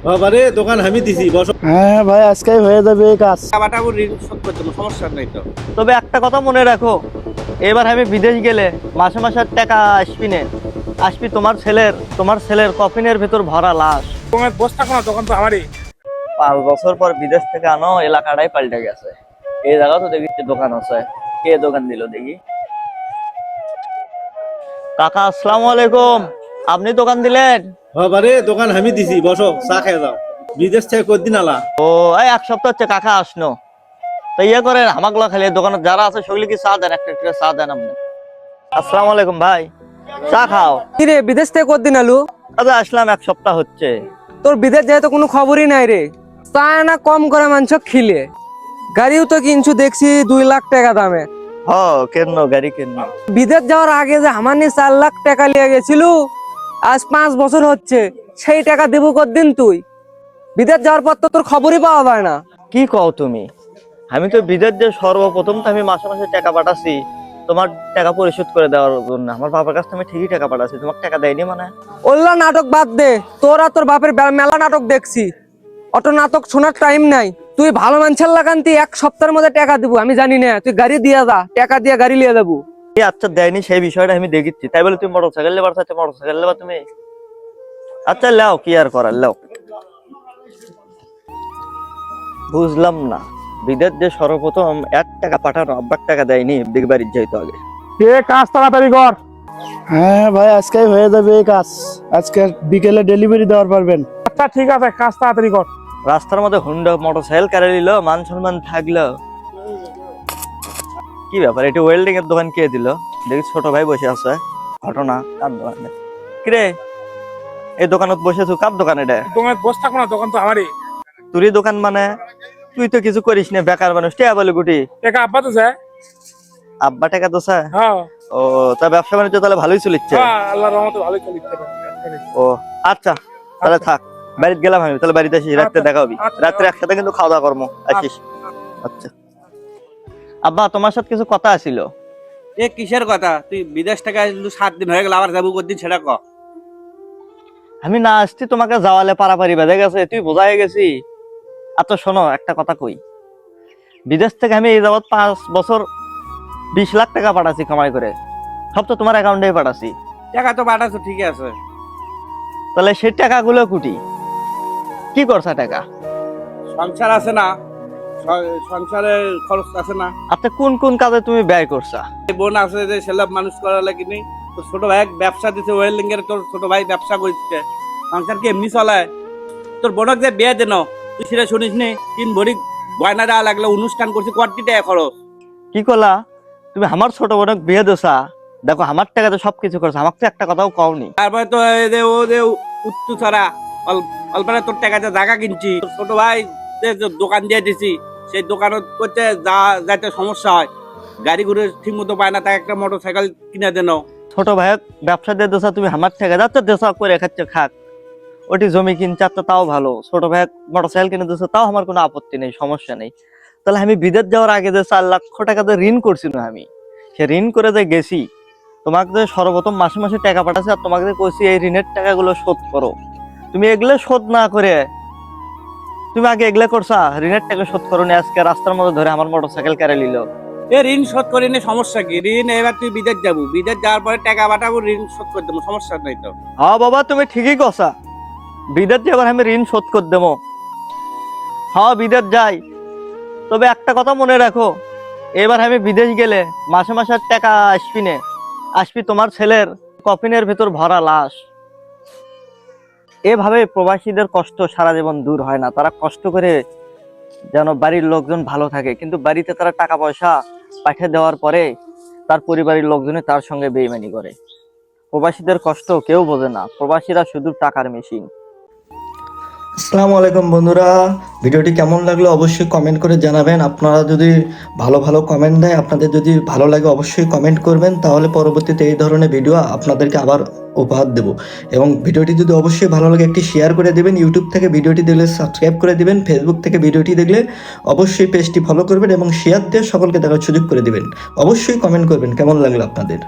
বাবারে দোকান আমি দিছি বসো। হ্যাঁ ভাই আজকেই হয়ে যাবে এই কাজ। বাটাবুর ঋণ শোধ করতে কোনো সমস্যা নাই তো। তবে একটা কথা মনে রাখো, এবার আমি বিদেশ গেলে মাসে মাসে টাকা আসবি না। আসবি তোমার ছেলের কফিনের ভেতর ভরা লাশ। তোমার বস থাকো না, তখন তো আমারই। 5 বছর পর বিদেশ থেকে আনো, এলাকাটাই পাল্টে গেছে। এই জায়গা তো দেখি দোকান আছে, কে দোকান দিল দেখি। কাকা আসসালামু আলাইকুম, আপনি দোকান দিলেন? বাবারে দোকান আমি দিছি বসো, চা খেয়ে যাও। বিদেশ থেকে কতদিন আলা? ও এই 1 সপ্তাহ হচ্ছে কাকা আসনো। তো ইয়ে করেন, আমাগুলো খালি দোকানে যারা আছে সেগুলি কি চা দেন, একটা একটা চা দেন আপনি। আসসালামু আলাইকুম ভাই, চা খাও। কিরে বিদেশ থেকে কতদিন আলু? আচ্ছা আসলাম, 1 সপ্তাহ হচ্ছে। তোর বিদেশ যায় তো কোনো খবরই নাই রে। চা না কম করে মাংস খিলে, গাড়িও তো কিনছু দেখছি 2 লাখ টাকা দামে। হ কেন গাড়ি কেন? বিদেশ যাওয়ার আগে যে আমার নিয়ে 4 লাখ টাকা লিয়ে গেছিল, আজ 5 বছর হচ্ছে, সেই টাকা দেবো কতদিন তুই? বিদেশ যাওয়ার পর তো তোর খবরই পাওয়া যায় না। কি কও তুমি? আমি তো বিদেশ যে সর্বপ্রথম তো আমি মাসে মাসে টাকা পাঠাচ্ছি তোমার টাকা পরিশোধ করে দেওয়ার জন্য। আমার বাবার কাছে আমি ঠিকই টাকা পাঠাচ্ছি, তোমার টাকা দেয়নি মানে? ওল্লা নাটক বাদ দে, তোরা তোর বাপের মেলা নাটক দেখছি। অত নাটক শোনার টাইম নাই। তুই ভালো মানুষের লাগানতি 1 সপ্তাহের মধ্যে টাকা দিব, আমি জানি না। তুই গাড়ি দিয়ে যা, টাকা দিয়ে গাড়ি নিয়ে যাবো। আচ্ছা দেয়নি সেই বিষয়টা আমি দেখিচ্ছি, তাই বলে তুমি মোটরসাইকেল লেবার চাইতে মোটরসাইকেল লেবা তুমি? আচ্ছা লাও, কি আর করার, লাও। বুঝলাম না, বিদেশ যে সর্বপ্রথম 1 টাকা পাঠানো, আব্বার টাকা দেয়নি, দিক বাড়ির যাইতো আগে। কে কাজ তাড়াতাড়ি কর। হ্যাঁ ভাই আজকেই হয়ে যাবে এই কাজ। আজকে বিকেলে ডেলিভারি দেওয়ার পারবেন। আচ্ছা ঠিক আছে, কাজ তাড়াতাড়ি কর। রাস্তার মধ্যে হুন্ডা মোটরসাইকেল কারে নিল, মান সম্মান থাকলো। কি ব্যাপার, এটা ওয়েল্ডিং এর দোকান কে দিল? দেখি ছোট ভাই বসে আছে। ঘটনা কার দোকানে? কিরে এই দোকানত বসেছো, কার দোকান এটা? তোমার বস থাকো না, তখন তো আমারই। তুরই দোকান মানে? তুই তো কিছু করিস না, বেকার মানুষ। টিয়া বলে গুটি টাকা আব্বা তো যায়। আব্বা টাকা দোষা? হ্যাঁ ও তা ব্যবসা বাণিজ্য তাহলে ভালোই চলিচ্ছে। হ্যাঁ, আল্লাহর রহমতে ভালোই চলিচ্ছে। ও আচ্ছা তাহলে থাক, বাড়িতে গেলাম আমি, তাহলে বাড়িতে আসি, রাত্রে দেখা হবি। রাত্রে একসাথে কিন্তু খাওয়া দাওয়া করবো, আসিস। আচ্ছা আব্বা তোমার সাথে কিছু কথা আছিল। এ কিসের কথা? তুই বিদেশ থেকে আসলু 7 দিন হয়ে গেল, আবার যাবো কতদিন সেটা ক। আমি না আসছি তোমাকে যাওয়ালে পারাপারি বেঁধে গেছে, তুই বোঝা হয়ে গেছি। আচ্ছা শোনো একটা কথা কই, বিদেশ থেকে আমি এই যাবৎ 5 বছর 20 লাখ টাকা পাঠাচ্ছি কামাই করে, সব তো তোমার অ্যাকাউন্টে পাঠাচ্ছি। টাকা তো পাঠাচ্ছ ঠিক আছে, তাহলে সেই টাকাগুলো কুটি কি করছা টাকা? সংসার আছে না, সংসারের খরচ আছে না। আচ্ছা কোন কোন কাজে তুমি ব্যয় করছা? এই বোন আছে যে ছেলে মানুষ করার লাগে নেই, তোর ছোট ভাই ব্যবসা দিতে ওয়েল্ডিং এর, তোর ছোট ভাই ব্যবসা করছে। সংসার কি এমনি চলায়? তোর বোনক যে বিয়ে দেন, তুই সেটা শুনিস নি? 3 ভরি গয়না দেওয়া লাগলো, অনুষ্ঠান করছি, কোটি টাকা খরচ। কি করলা তুমি? আমার ছোট বোনক বিয়ে দেছা, দেখো আমার টাকাতে সবকিছু করছে, আমাকে তো একটা কথাও কওনি। তারপরে তো এই যে ও যে উত্তু ছাড়া অল্পরে তোর টাকাতে জায়গা কিনছি, তোর ছোট ভাই যে দোকান দিয়ে দিছি, সেই দোকানত করতে যাতে সমস্যা হয়, গাড়ি ঘুরে ঠিক মতো পায় না, তাকে একটা মোটর সাইকেল কিনে দেন। ছোট ভাই ব্যবসা দিয়ে দেছা, তুমি আমার টাকা যাচ্ছে দেছা করে খাচ্ছে, খাক। ওটি জমি কিনছে আচ্ছা তাও ভালো, ছোট ভাই মোটরসাইকেল কিনে দিচ্ছে, তাও আমার কোনো আপত্তি নেই, সমস্যা নেই। তাহলে আমি বিদেশ যাওয়ার আগে যে 4 লাখ টাকা যে ঋণ করছিল আমি, সে ঋণ করে যে গেছি, তোমাকে যে সর্বপ্রথম মাসে মাসে টাকা পাঠাচ্ছি, আর তোমাকে যে কইছি এই ঋণের টাকাগুলো শোধ করো, তুমি এগুলো শোধ না করে তুমি আগে এগুলো করছা, ঋণের টাকা শোধ করো নি। আজকে রাস্তার মধ্যে ধরে আমার মোটরসাইকেল কেড়ে নিল। এ ঋণ শোধ করে নি, সমস্যা কি? ঋণ এবার তুই বিদেশ যাবো, বিদেশ যাওয়ার পরে টাকা পাঠাবো, ঋণ শোধ করে দেবো, সমস্যা নাই তো। হ্যাঁ বাবা তুমি ঠিকই কছা, বিদেশ যাবার আমি ঋণ শোধ করে দেবো। হ্যাঁ বিদেশ যাই, তবে একটা কথা মনে রাখো, এবার আমি বিদেশ গেলে মাসে মাসে আর টাকা আসবি না। আসবি তোমার ছেলের কফিনের ভেতর ভরা লাশ। এভাবে প্রবাসীদের কষ্ট সারা জীবন দূর হয় না। তারা কষ্ট করে যেন বাড়ির লোকজন ভালো থাকে, কিন্তু বাড়িতে তারা টাকা পয়সা পাঠিয়ে দেওয়ার পরে তার পরিবারের লোকজনে তার সঙ্গে বেইমানি করে। প্রবাসীদের কষ্ট কেউ বোঝে না, প্রবাসীরা শুধু টাকার মেশিন। আসসালামু আলাইকুম বন্ধুরা, ভিডিওটি কেমন লাগলো অবশ্যই কমেন্ট করে জানাবেন। আপনারা যদি ভালো ভালো কমেন্ট দেয়, আপনাদের যদি ভালো লাগে অবশ্যই কমেন্ট করবেন, তাহলে পরবর্তীতে এই ধরনের ভিডিও আপনাদেরকে আবার উপহার দেব। এবং ভিডিওটি যদি অবশ্যই ভালো লাগে একটি শেয়ার করে দেবেন। ইউটিউব থেকে ভিডিওটি দেখলে সাবস্ক্রাইব করে দিবেন, ফেসবুক থেকে ভিডিওটি দেখলে অবশ্যই পেজটি ফলো করবেন এবং শেয়ার দিয়ে সকলকে দেখার সুযোগ করে দিবেন। অবশ্যই কমেন্ট করবেন কেমন লাগলো আপনাদের।